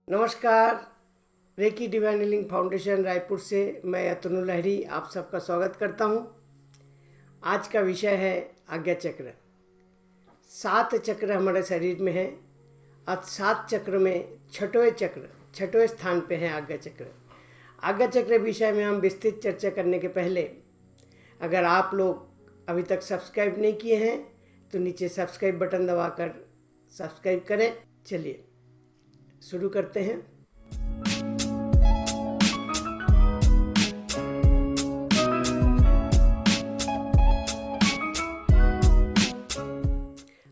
नमस्कार। Reiki divine healing foundation Raipur से मैं अतनु लहरी आप सबका स्वागत करता हूं। आज का विषय है आज्ञा चक्र। 7 चक्र हमारे शरीर में हैं। अब 7 चक्र में छठवें स्थान पे है आज्ञा चक्र। आज्ञा चक्र विषय में हम विस्तृत चर्चा करने के पहले अगर आप लोग अभी तक सब्सक्राइब नहीं किए हैं तो नीचे सब्सक्राइब बटन दबाकर सब्सक्राइब करें। चलिए शुरू करते हैं।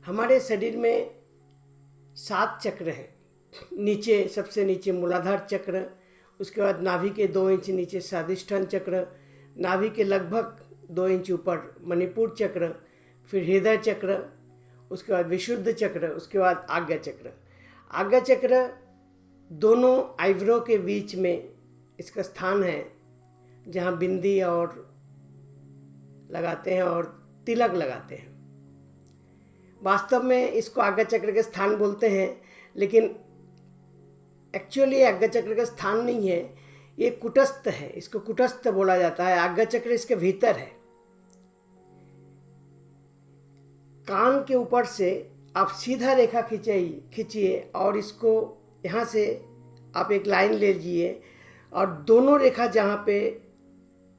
हमारे शरीर में 7 चक्र हैं। नीचे सबसे नीचे मूलाधार चक्र, उसके बाद नाभि के 2 इंच नीचे स्वादिष्ठान चक्र, नाभि के लगभग 2 इंच ऊपर मणिपुर चक्र, फिर हृदय चक्र, उसके बाद विशुद्ध चक्र, उसके बाद आज्ञा चक्र। आज्ञा चक्र दोनों आईब्रो के बीच में इसका स्थान है, जहाँ बिंदी और लगाते हैं और तिलक लगाते हैं। वास्तव में इसको आज्ञा चक्र के स्थान बोलते हैं, लेकिन एक्चुअली आज्ञा चक्र का स्थान नहीं है, ये कुटस्थ है। इसको कुटस्थ बोला जाता है। आज्ञा चक्र इसके भीतर है। कान के ऊपर से आप सीधा रेखा खींचिए और इसको यहाँ से आप एक लाइन ले लीजिए और दोनों रेखा जहाँ पे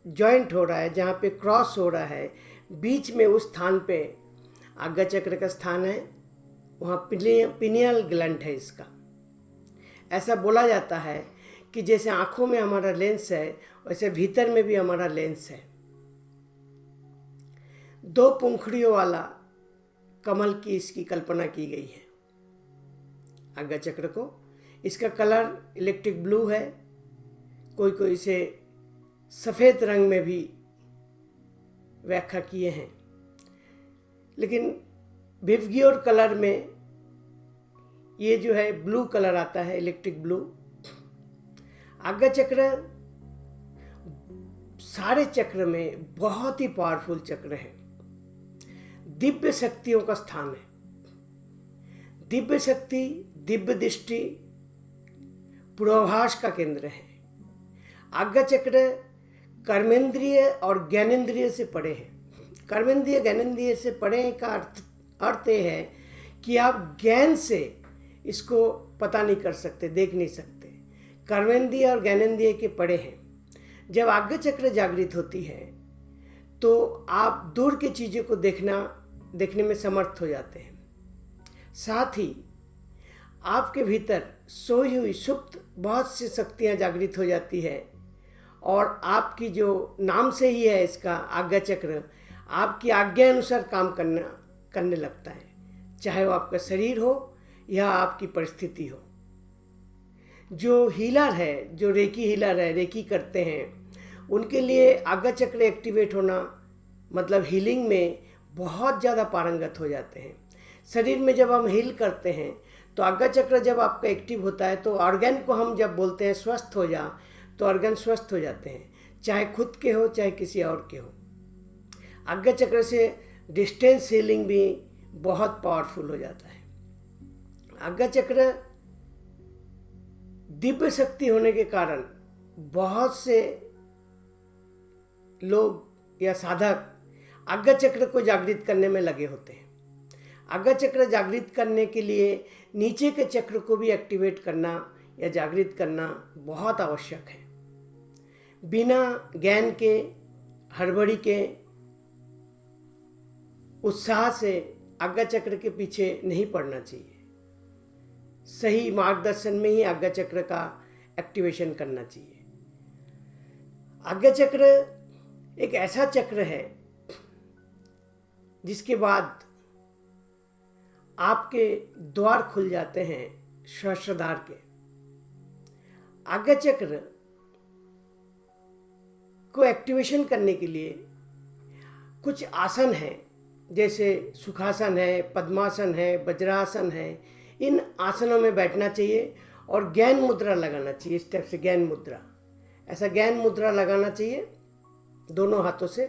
जॉइंट हो रहा है, जहाँ पे क्रॉस हो रहा है, बीच में उस स्थान पे आज्ञा चक्र का स्थान है। वहाँ पिनियल ग्लैंड है इसका। ऐसा बोला जाता है कि जैसे आँखों में हमारा लेंस है, वैसे भीतर में भी हमारा लेंस है। 2 पंखुड़ियों वाला कमल की इसकी कल्पना की गई है आज्ञा चक्र को। इसका कलर इलेक्ट्रिक ब्लू है। कोई इसे सफ़ेद रंग में भी व्याख्या किए हैं, लेकिन विवग्योर कलर में ये जो है ब्लू कलर आता है, इलेक्ट्रिक ब्लू। आज्ञा चक्र सारे चक्र में बहुत ही पावरफुल चक्र है। दिव्य शक्तियों का स्थान है। दिव्य शक्ति, दिव्य दृष्टि, पूर्वाभास का केंद्र है। आज्ञा चक्र कर्मेंद्रिय और ज्ञानेंद्रिय से परे है। कर्मेंद्रिय ज्ञानेंद्रिय से परे का अर्थ ये है कि आप ज्ञान से इसको पता नहीं कर सकते, देख नहीं सकते। कर्मेंद्रिय और ज्ञानेंद्रिय के परे हैं। जब आज्ञा चक्र जागृत होती है तो आप दूर की चीज़ों को देखने में समर्थ हो जाते हैं। साथ ही आपके भीतर सोई हुई सुप्त बहुत सी शक्तियाँ जागृत हो जाती है और आपकी जो नाम से ही है इसका आज्ञा चक्र, आपकी आज्ञा अनुसार काम करने लगता है, चाहे वो आपका शरीर हो या आपकी परिस्थिति हो। जो हीलर है, जो रेकी हीलर है, रेकी करते हैं, उनके लिए आज्ञा चक्र एक्टिवेट होना मतलब हीलिंग में बहुत ज़्यादा पारंगत हो जाते हैं। शरीर में जब हम हील करते हैं तो आज्ञा चक्र जब आपका एक्टिव होता है तो ऑर्गन को हम जब बोलते हैं स्वस्थ हो जा, तो ऑर्गन स्वस्थ हो जाते हैं, चाहे खुद के हो चाहे किसी और के हो। आज्ञा चक्र से डिस्टेंस हीलिंग भी बहुत पावरफुल हो जाता है। आज्ञा चक्र दिव्य शक्ति होने के कारण बहुत से लोग या साधक आज्ञा चक्र को जागृत करने में लगे होते हैं। आज्ञा चक्र जागृत करने के लिए नीचे के चक्र को भी एक्टिवेट करना या जागृत करना बहुत आवश्यक है। बिना ज्ञान के, हड़बड़ी के, उत्साह से आज्ञा चक्र के पीछे नहीं पड़ना चाहिए। सही मार्गदर्शन में ही आज्ञा चक्र का एक्टिवेशन करना चाहिए। आज्ञा चक्र एक ऐसा चक्र है जिसके बाद आपके द्वार खुल जाते हैं सहस्त्रद्वार के। आज्ञा चक्र को एक्टिवेशन करने के लिए कुछ आसन हैं, जैसे सुखासन है, पद्मासन है, वज्रासन है। इन आसनों में बैठना चाहिए और ज्ञान मुद्रा लगाना चाहिए। इस टाइप से ज्ञान मुद्रा, ऐसा ज्ञान मुद्रा लगाना चाहिए दोनों हाथों से।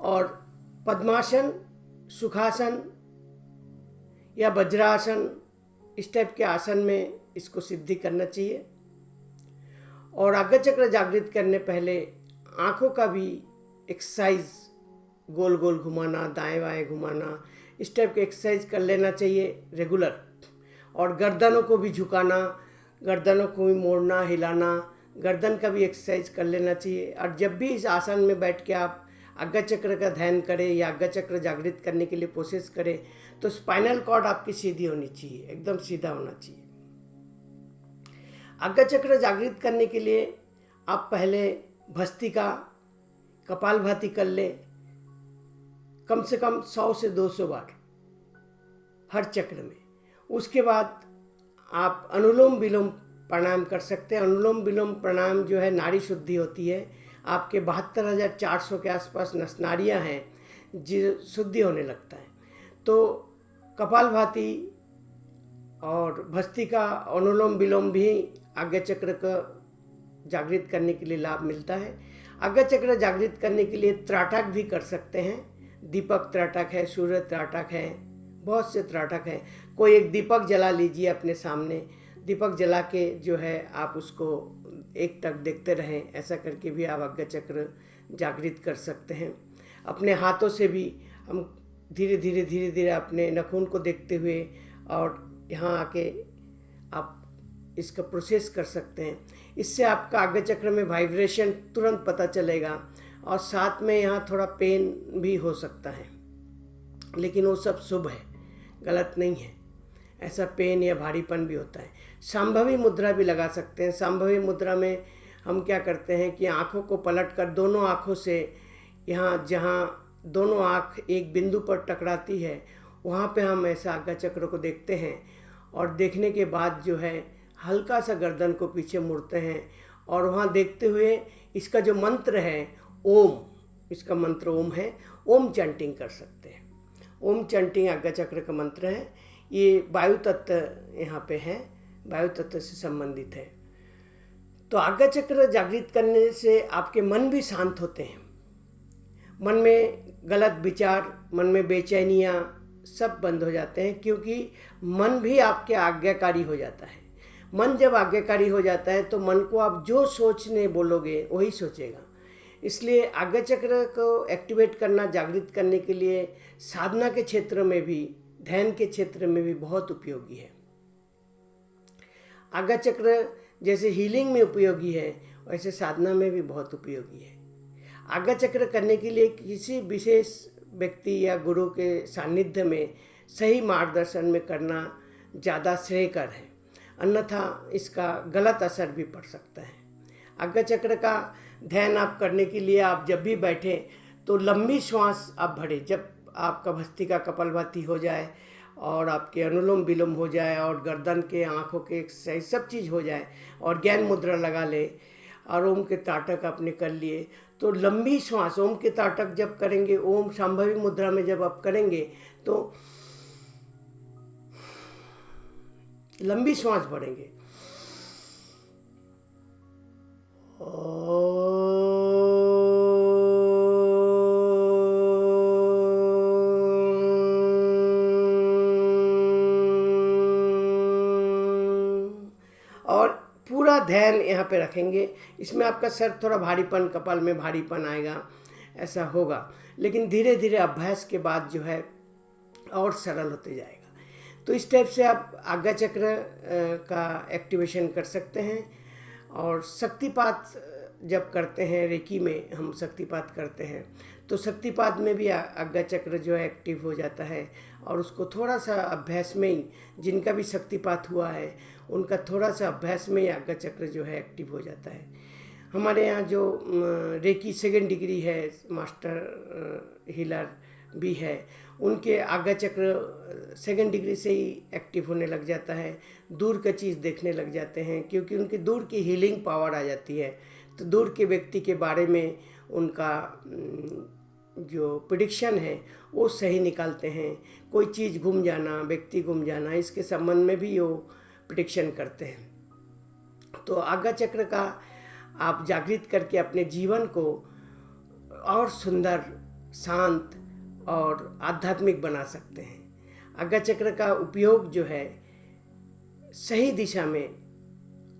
और पद्मासन, सुखासन या वज्रासन इस टाइप के आसन में इसको सिद्धि करना चाहिए। और आज्ञा चक्र जागृत करने पहले आँखों का भी एक्सरसाइज, गोल गोल घुमाना, दाएं बाएं घुमाना, इस टाइप के एक्सरसाइज कर लेना चाहिए रेगुलर। और गर्दनों को भी झुकाना, गर्दनों को भी मोड़ना, हिलाना, गर्दन का भी एक्सरसाइज कर लेना चाहिए। और जब भी इस आसन में बैठ के आप आज्ञा चक्र का ध्यान करें या आज्ञा चक्र जागृत करने के लिए कोशिश करें तो स्पाइनल कॉर्ड आपकी सीधी होनी चाहिए, एकदम सीधा होना चाहिए। आज्ञा चक्र जागृत करने के लिए आप पहले भस्त्रिका, कपालभाति कर लें, कम से कम 100 से 200 बार हर चक्र में। उसके बाद आप अनुलोम विलोम प्राणायाम कर सकते हैं। अनुलोम विलोम प्राणायाम जो है नाड़ी शुद्धि होती है। आपके 72,400 के आसपास नस नाड़ियाँ हैं जो शुद्धि होने लगता है। तो कपालभाति और भस्त्रिका, अनुलोम विलोम भी आज्ञा चक्र का जागृत करने के लिए लाभ मिलता है। आज्ञा चक्र जागृत करने के लिए त्राटक भी कर सकते हैं। दीपक त्राटक है, सूर्य त्राटक है, बहुत से त्राटक हैं। कोई एक दीपक जला लीजिए अपने सामने, दीपक जला के जो है आप उसको एक टक देखते रहें। ऐसा करके भी आप आज्ञा चक्र जागृत कर सकते हैं। अपने हाथों से भी हम धीरे धीरे अपने नाखून को देखते हुए और यहाँ आके आप इसका प्रोसेस कर सकते हैं। इससे आपका आज्ञा चक्र में वाइब्रेशन तुरंत पता चलेगा और साथ में यहाँ थोड़ा पेन भी हो सकता है, लेकिन वो सब शुभ है, गलत नहीं है। ऐसा पेन या भारीपन भी होता है। संभवी मुद्रा भी लगा सकते हैं। संभवी मुद्रा में हम क्या करते हैं कि आँखों को पलट कर दोनों आँखों से यहाँ जहाँ दोनों आँख एक बिंदु पर टकराती है वहाँ पे हम ऐसा आज्ञा चक्र को देखते हैं और देखने के बाद जो है हल्का सा गर्दन को पीछे मुड़ते हैं और वहाँ देखते हुए इसका जो मंत्र है ओम, इसका मंत्र ओम है, ओम चैंटिंग कर सकते हैं। ओम चैंटिंग आज्ञा चक्र का मंत्र है। ये वायु तत्व यहाँ पे है, वायु तत्व से संबंधित है। तो आज्ञा चक्र जागृत करने से आपके मन भी शांत होते हैं। मन में गलत विचार, मन में बेचैनियाँ सब बंद हो जाते हैं, क्योंकि मन भी आपके आज्ञाकारी हो जाता है। मन जब आज्ञाकारी हो जाता है तो मन को आप जो सोचने बोलोगे वही सोचेगा। इसलिए आज्ञा चक्र को एक्टिवेट करना, जागृत करने के लिए साधना के क्षेत्र में भी, ध्यान के क्षेत्र में भी बहुत उपयोगी है। आज्ञा चक्र जैसे हीलिंग में उपयोगी है वैसे साधना में भी बहुत उपयोगी है। आज्ञा चक्र करने के लिए किसी विशेष व्यक्ति या गुरु के सानिध्य में सही मार्गदर्शन में करना ज़्यादा श्रेयकर है, अन्यथा इसका गलत असर भी पड़ सकता है। आज्ञा चक्र का ध्यान आप करने के लिए आप जब भी बैठें तो लंबी श्वास आप भरें। जब आपका भस्त्रिका, कपालभाति हो जाए और आपके अनुलोम विलोम हो जाए और गर्दन के, आँखों के एक्सरसाइज सब चीज़ हो जाए और ज्ञान मुद्रा लगा ले और ओम के ताटक आपने कर लिए, तो लंबी श्वास, ओम के ताटक जब करेंगे, ओम संभवी मुद्रा में जब आप करेंगे तो लंबी श्वास भरेंगे। और पूरा ध्यान यहाँ पे रखेंगे। इसमें आपका सर थोड़ा भारीपन, कपाल में भारीपन आएगा, ऐसा होगा, लेकिन धीरे धीरे अभ्यास के बाद जो है और सरल होते जाएगा। तो इस टाइप से आप आज्ञा चक्र का एक्टिवेशन कर सकते हैं। और शक्तिपात जब करते हैं, रेकी में हम शक्तिपात करते हैं, तो शक्तिपात में भी आज्ञा चक्र जो है एक्टिव हो जाता है। और उसको थोड़ा सा अभ्यास में ही, जिनका भी शक्तिपात हुआ है उनका थोड़ा सा अभ्यास में ही आज्ञा चक्र जो है एक्टिव हो जाता है। हमारे यहाँ जो रेकी 2nd डिग्री है, मास्टर हीलर भी है, उनके आज्ञा चक्र 2nd डिग्री से ही एक्टिव होने लग जाता है। दूर का चीज़ देखने लग जाते हैं, क्योंकि उनकी दूर की हीलिंग पावर आ जाती है। तो दूर के व्यक्ति के बारे में उनका जो प्रेडिक्शन है वो सही निकालते हैं। कोई चीज़ गुम जाना, व्यक्ति गुम जाना, इसके संबंध में भी वो प्रेडिक्शन करते हैं। तो आज्ञा चक्र का आप जागृत करके अपने जीवन को और सुंदर, शांत और आध्यात्मिक बना सकते हैं। आज्ञा चक्र का उपयोग जो है सही दिशा में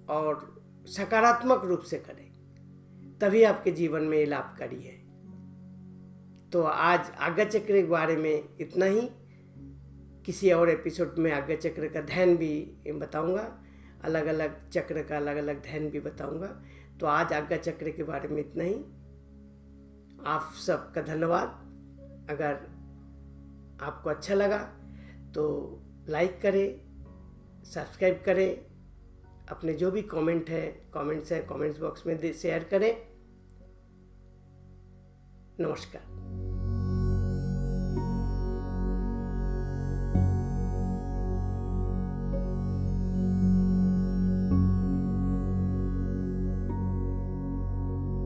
और सकारात्मक रूप से करें, तभी आपके जीवन में ये लाभकारी है। तो आज आज्ञा चक्र के बारे में इतना ही। किसी और एपिसोड में आज्ञा चक्र का ध्यान भी बताऊंगा, अलग अलग चक्र का अलग अलग ध्यान भी बताऊंगा। तो आज आज्ञा चक्र के बारे में इतना ही। आप सबका धन्यवाद। अगर आपको अच्छा लगा तो लाइक करें, सब्सक्राइब करें, अपने जो भी कमेंट्स बॉक्स में शेयर करें। नमस्कार।